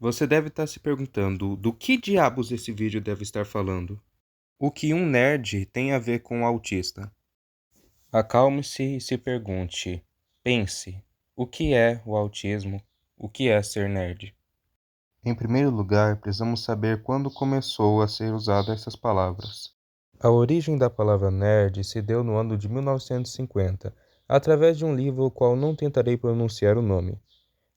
Você deve estar se perguntando do que diabos esse vídeo deve estar falando. O que um nerd tem a ver com um autista? Acalme-se e se pergunte. Pense. O que é o autismo? O que é ser nerd? Em primeiro lugar, precisamos saber quando começou a ser usada essas palavras. A origem da palavra nerd se deu no ano de 1950, através de um livro ao qual não tentarei pronunciar o nome.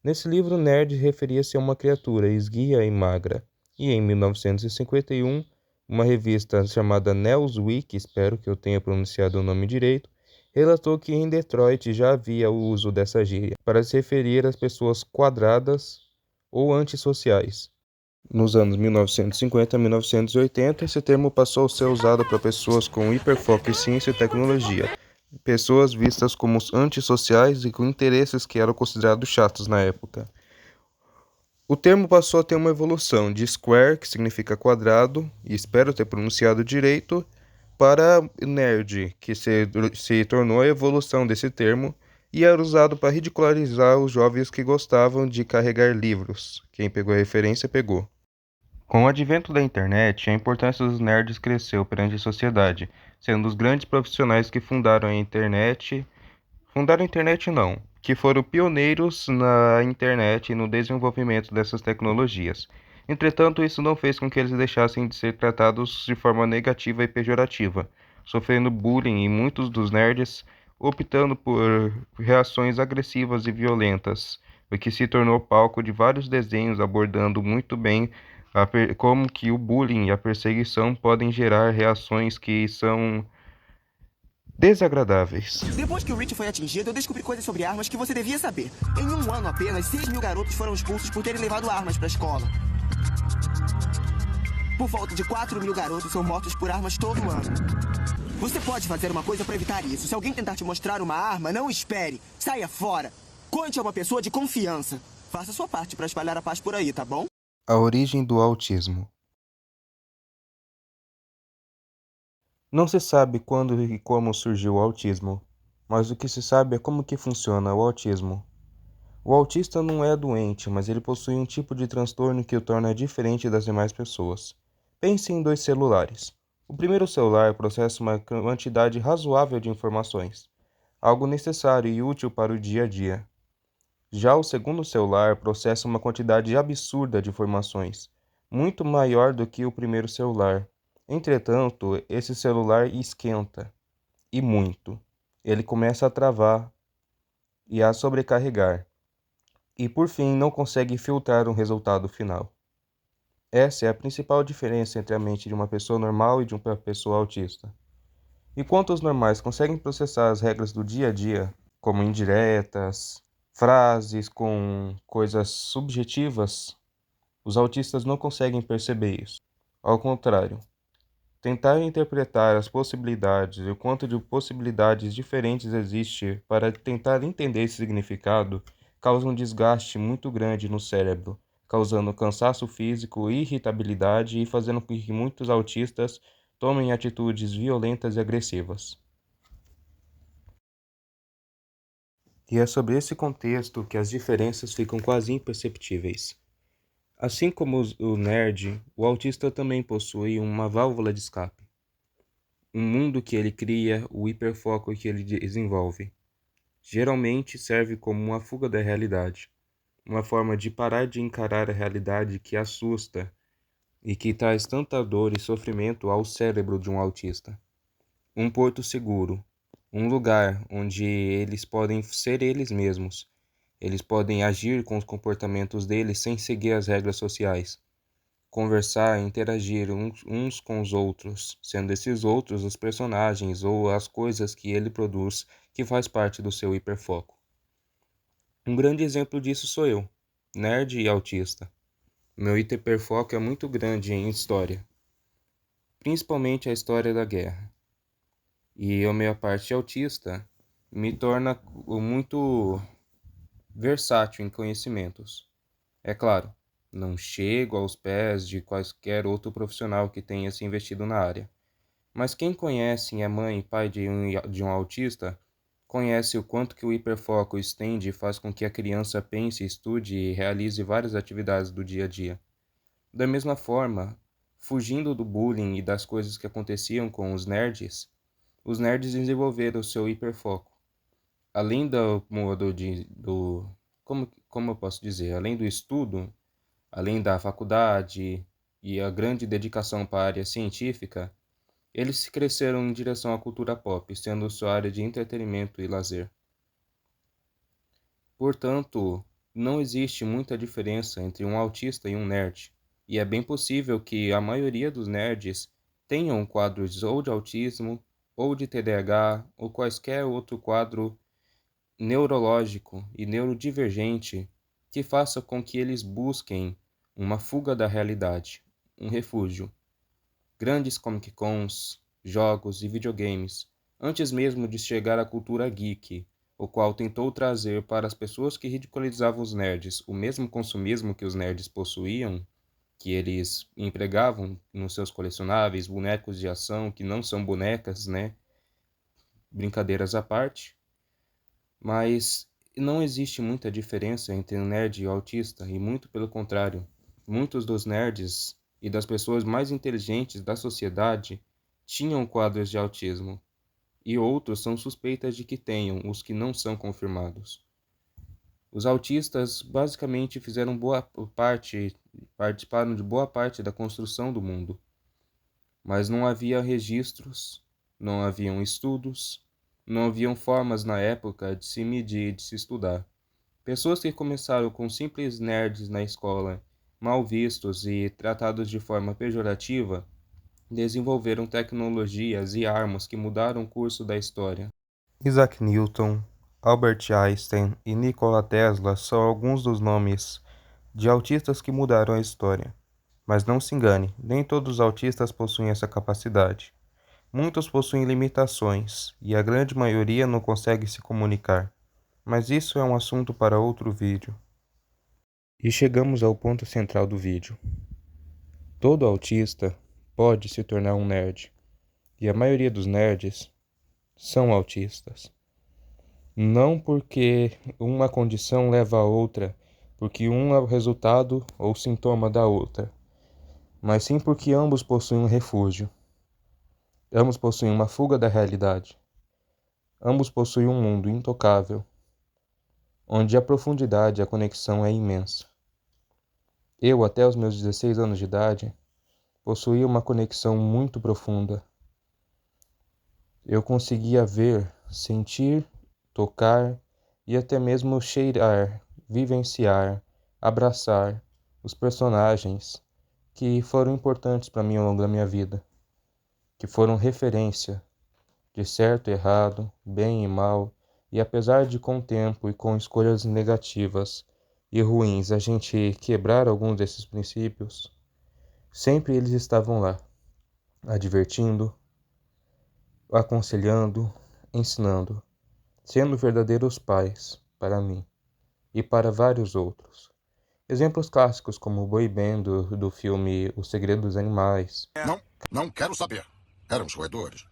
Nesse livro, nerd referia-se a uma criatura esguia e magra, e em 1951, uma revista chamada Newsweek, espero que eu tenha pronunciado o nome direito, relatou que em Detroit já havia o uso dessa gíria para se referir às pessoas quadradas ou antissociais. Nos anos 1950 a 1980, esse termo passou a ser usado para pessoas com hiperfoco em ciência e tecnologia, pessoas vistas como antissociais e com interesses que eram considerados chatos na época. O termo passou a ter uma evolução de square, que significa quadrado, e espero ter pronunciado direito, para nerd, que se tornou a evolução desse termo e era usado para ridicularizar os jovens que gostavam de carregar livros. Quem pegou a referência, pegou. Com o advento da internet, a importância dos nerds cresceu perante a sociedade, sendo os grandes profissionais que fundaram a internet não, que foram pioneiros na internet e no desenvolvimento dessas tecnologias. Entretanto, isso não fez com que eles deixassem de ser tratados de forma negativa e pejorativa, sofrendo bullying e muitos dos nerds optando por reações agressivas e violentas, o que se tornou palco de vários desenhos abordando muito bem como que o bullying e a perseguição podem gerar reações que são desagradáveis. Depois que o Rich foi atingido, eu descobri coisas sobre armas que você devia saber. Em um ano apenas, 6 mil garotos foram expulsos por terem levado armas para a escola. Por volta de 4 mil garotos são mortos por armas todo ano. Você pode fazer uma coisa para evitar isso. Se alguém tentar te mostrar uma arma, não espere. Saia fora. Conte a uma pessoa de confiança. Faça sua parte para espalhar a paz por aí, tá bom? A origem do autismo. Não se sabe quando e como surgiu o autismo, mas o que se sabe é como que funciona o autismo. O autista não é doente, mas ele possui um tipo de transtorno que o torna diferente das demais pessoas. Pense em dois celulares. O primeiro celular processa uma quantidade razoável de informações, algo necessário e útil para o dia a dia. Já o segundo celular processa uma quantidade absurda de informações, muito maior do que o primeiro celular. Entretanto, esse celular esquenta, e muito. Ele começa a travar e a sobrecarregar, e por fim não consegue filtrar um resultado final. Essa é a principal diferença entre a mente de uma pessoa normal e de uma pessoa autista. Enquanto os normais conseguem processar as regras do dia a dia, como indiretas, frases com coisas subjetivas, os autistas não conseguem perceber isso. Ao contrário, tentar interpretar as possibilidades e o quanto de possibilidades diferentes existe para tentar entender esse significado causa um desgaste muito grande no cérebro, causando cansaço físico, irritabilidade e fazendo com que muitos autistas tomem atitudes violentas e agressivas. E é sobre esse contexto que as diferenças ficam quase imperceptíveis. Assim como o nerd, o autista também possui uma válvula de escape. Um mundo que ele cria, o hiperfoco que ele desenvolve. Geralmente serve como uma fuga da realidade, uma forma de parar de encarar a realidade que assusta e que traz tanta dor e sofrimento ao cérebro de um autista. Um porto seguro, um lugar onde eles podem ser eles mesmos. Eles podem agir com os comportamentos deles sem seguir as regras sociais. Conversar e interagir uns com os outros, sendo esses outros os personagens ou as coisas que ele produz que faz parte do seu hiperfoco. Um grande exemplo disso sou eu, nerd e autista. Meu hiperfoco é muito grande em história, principalmente a história da guerra. E a minha parte autista me torna muito versátil em conhecimentos. É claro, não chego aos pés de qualquer outro profissional que tenha se investido na área. Mas quem conhece e é mãe e pai de um autista, conhece o quanto que o hiperfoco estende e faz com que a criança pense, estude e realize várias atividades do dia a dia. Da mesma forma, fugindo do bullying e das coisas que aconteciam com os nerds desenvolveram o seu hiperfoco. Além como eu posso dizer, além do estudo, além da faculdade e a grande dedicação para a área científica, eles cresceram em direção à cultura pop, sendo sua área de entretenimento e lazer. Portanto, não existe muita diferença entre um autista e um nerd, e é bem possível que a maioria dos nerds tenham quadros ou de autismo, ou de TDAH, ou quaisquer outro quadro neurológico e neurodivergente que faça com que eles busquem uma fuga da realidade, um refúgio. Grandes Comic Cons, jogos e videogames, antes mesmo de chegar à cultura geek, o qual tentou trazer para as pessoas que ridicularizavam os nerds o mesmo consumismo que os nerds possuíam, que eles empregavam nos seus colecionáveis, bonecos de ação que não são bonecas, né? Brincadeiras à parte. Mas não existe muita diferença entre um nerd e um autista, e muito pelo contrário. Muitos dos nerds e das pessoas mais inteligentes da sociedade tinham quadros de autismo, e outros são suspeitas de que tenham, os que não são confirmados. Os autistas basicamente participaram de boa parte da construção do mundo, mas não havia registros, não haviam estudos, não haviam formas na época de se medir e de se estudar. Pessoas que começaram com simples nerds na escola, mal vistos e tratados de forma pejorativa, desenvolveram tecnologias e armas que mudaram o curso da história. Isaac Newton, Albert Einstein e Nikola Tesla são alguns dos nomes de autistas que mudaram a história. Mas não se engane, nem todos os autistas possuem essa capacidade. Muitos possuem limitações, e a grande maioria não consegue se comunicar. Mas isso é um assunto para outro vídeo. E chegamos ao ponto central do vídeo. Todo autista pode se tornar um nerd, e a maioria dos nerds são autistas. Não porque uma condição leva a outra, porque um é o resultado ou sintoma da outra, mas sim porque ambos possuem um refúgio. Ambos possuem uma fuga da realidade. Ambos possuem um mundo intocável, onde a profundidade e a conexão é imensa. Eu, até os meus 16 anos de idade, possuía uma conexão muito profunda. Eu conseguia ver, sentir, tocar e até mesmo cheirar, vivenciar, abraçar os personagens que foram importantes para mim ao longo da minha vida, que foram referência de certo e errado, bem e mal, e apesar de com o tempo e com escolhas negativas e ruins a gente quebrar alguns desses princípios, sempre eles estavam lá, advertindo, aconselhando, ensinando, sendo verdadeiros pais para mim e para vários outros. Exemplos clássicos como o boy band do filme O Segredo dos Animais. Não quero saber. Éramos roedores.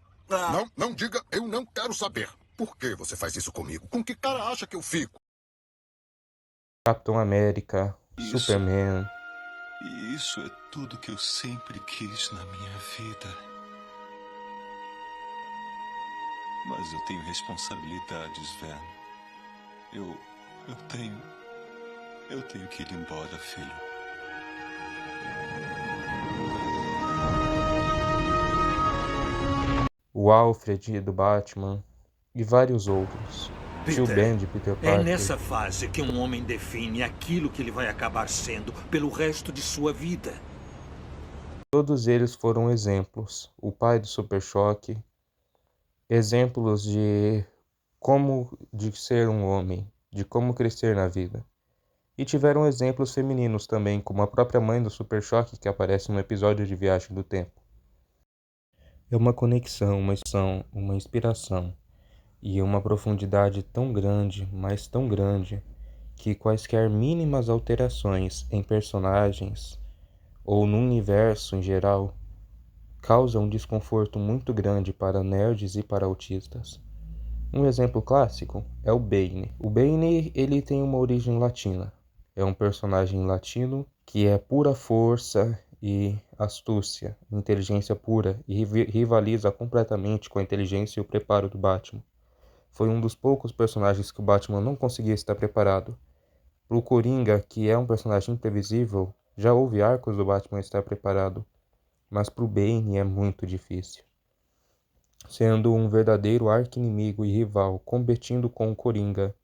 Não diga, eu não quero saber. Por que você faz isso comigo? Com que cara acha que eu fico? Capitão América, Superman. Isso é tudo que eu sempre quis na minha vida. Mas eu tenho responsabilidades, Van. Eu tenho que ir embora, filho. O Alfred do Batman e vários outros. Tio Ben de Peter Parker. É nessa fase que um homem define aquilo que ele vai acabar sendo pelo resto de sua vida. Todos eles foram exemplos. O pai do Super Choque, exemplos de como de ser um homem, de como crescer na vida. E tiveram exemplos femininos também, como a própria mãe do Super Choque, que aparece no episódio de Viagem do Tempo. É uma conexão, uma inspiração e uma profundidade tão grande, mas tão grande, que quaisquer mínimas alterações em personagens ou no universo em geral causam um desconforto muito grande para nerds e para autistas. Um exemplo clássico é o Bane. O Bane, ele tem uma origem latina. É um personagem latino que é pura força e astúcia, inteligência pura, e rivaliza completamente com a inteligência e o preparo do Batman. Foi um dos poucos personagens que o Batman não conseguia estar preparado. Pro Coringa, que é um personagem imprevisível, já houve arcos do Batman estar preparado, mas pro Bane é muito difícil. Sendo um verdadeiro arqui-inimigo e rival, competindo com o Coringa.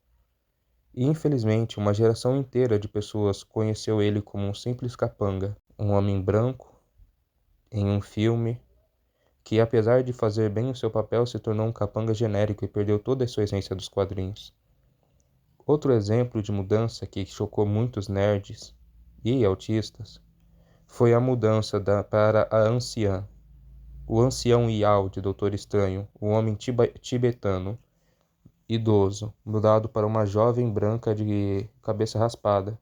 E infelizmente, uma geração inteira de pessoas conheceu ele como um simples capanga, um homem branco, em um filme, que apesar de fazer bem o seu papel, se tornou um capanga genérico e perdeu toda a sua essência dos quadrinhos. Outro exemplo de mudança que chocou muitos nerds e autistas foi a mudança para a anciã, o ancião Ial de Doutor Estranho, o homem tibetano, idoso, mudado para uma jovem branca de cabeça raspada.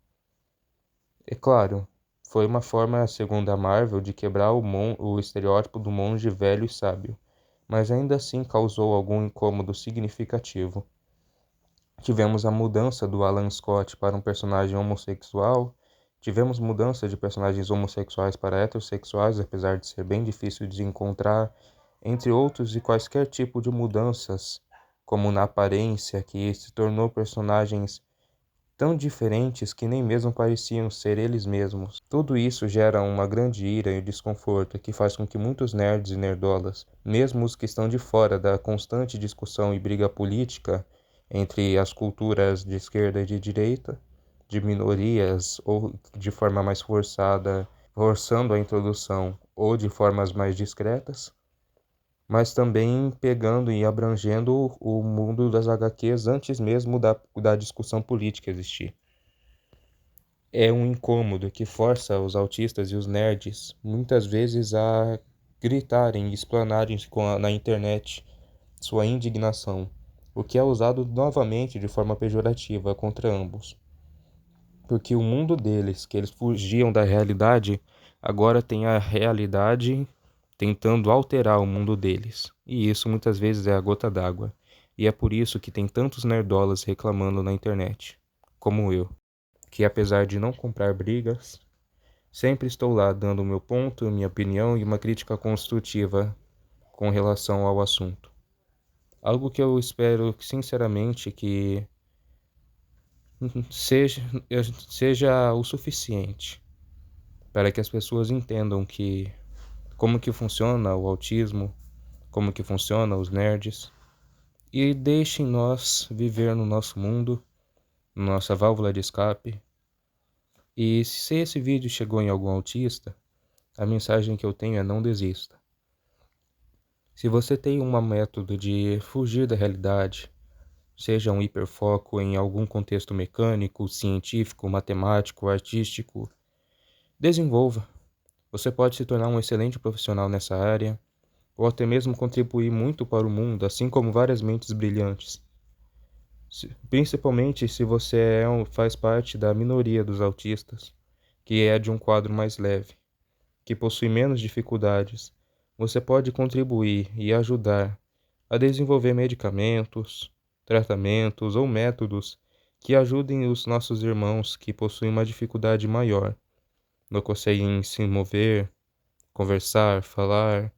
É claro, foi uma forma, segundo a Marvel, de quebrar o estereótipo do monge velho e sábio, mas ainda assim causou algum incômodo significativo. Tivemos a mudança do Alan Scott para um personagem homossexual, tivemos mudança de personagens homossexuais para heterossexuais, apesar de ser bem difícil de encontrar, entre outros e quaisquer tipo de mudanças, como na aparência, que se tornou personagens tão diferentes que nem mesmo pareciam ser eles mesmos. Tudo isso gera uma grande ira e desconforto que faz com que muitos nerds e nerdolas, mesmo os que estão de fora da constante discussão e briga política entre as culturas de esquerda e de direita, de minorias ou de forma mais forçada, forçando a introdução ou de formas mais discretas, mas também pegando e abrangendo o mundo das HQs antes mesmo da discussão política existir. É um incômodo que força os autistas e os nerds, muitas vezes, a gritarem e explanarem na internet sua indignação, o que é usado novamente de forma pejorativa contra ambos. Porque o mundo deles, que eles fugiam da realidade, agora tem a realidade tentando alterar o mundo deles. E isso muitas vezes é a gota d'água. E é por isso que tem tantos nerdolas reclamando na internet, como eu, que apesar de não comprar brigas, sempre estou lá dando o meu ponto, minha opinião e uma crítica construtiva com relação ao assunto. Algo que eu espero sinceramente que seja o suficiente para que as pessoas entendam como que funciona o autismo, como que funciona os nerds, e deixem nós viver no nosso mundo, nossa válvula de escape. E se esse vídeo chegou em algum autista, a mensagem que eu tenho é: não desista. Se você tem um método de fugir da realidade, seja um hiperfoco em algum contexto mecânico, científico, matemático, artístico, desenvolva. Você pode se tornar um excelente profissional nessa área, ou até mesmo contribuir muito para o mundo, assim como várias mentes brilhantes. Principalmente se você faz parte da minoria dos autistas, que é de um quadro mais leve, que possui menos dificuldades. Você pode contribuir e ajudar a desenvolver medicamentos, tratamentos ou métodos que ajudem os nossos irmãos que possuem uma dificuldade maior, não conseguem se mover, conversar, falar,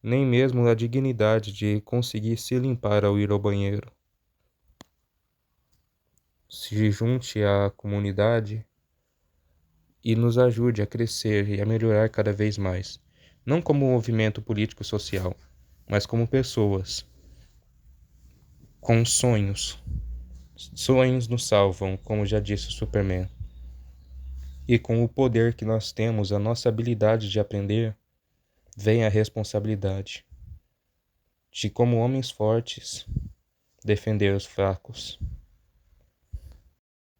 nem mesmo a dignidade de conseguir se limpar ao ir ao banheiro. Se junte à comunidade e nos ajude a crescer e a melhorar cada vez mais, não como um movimento político social, mas como pessoas com sonhos. Sonhos nos salvam, como já disse o Superman. E com o poder que nós temos, a nossa habilidade de aprender, vem a responsabilidade de, como homens fortes, defender os fracos.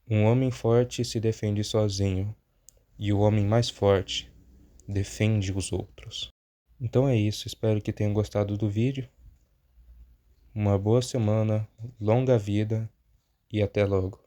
Um homem forte se defende sozinho, e o homem mais forte defende os outros. Então é isso, espero que tenham gostado do vídeo. Uma boa semana, longa vida e até logo.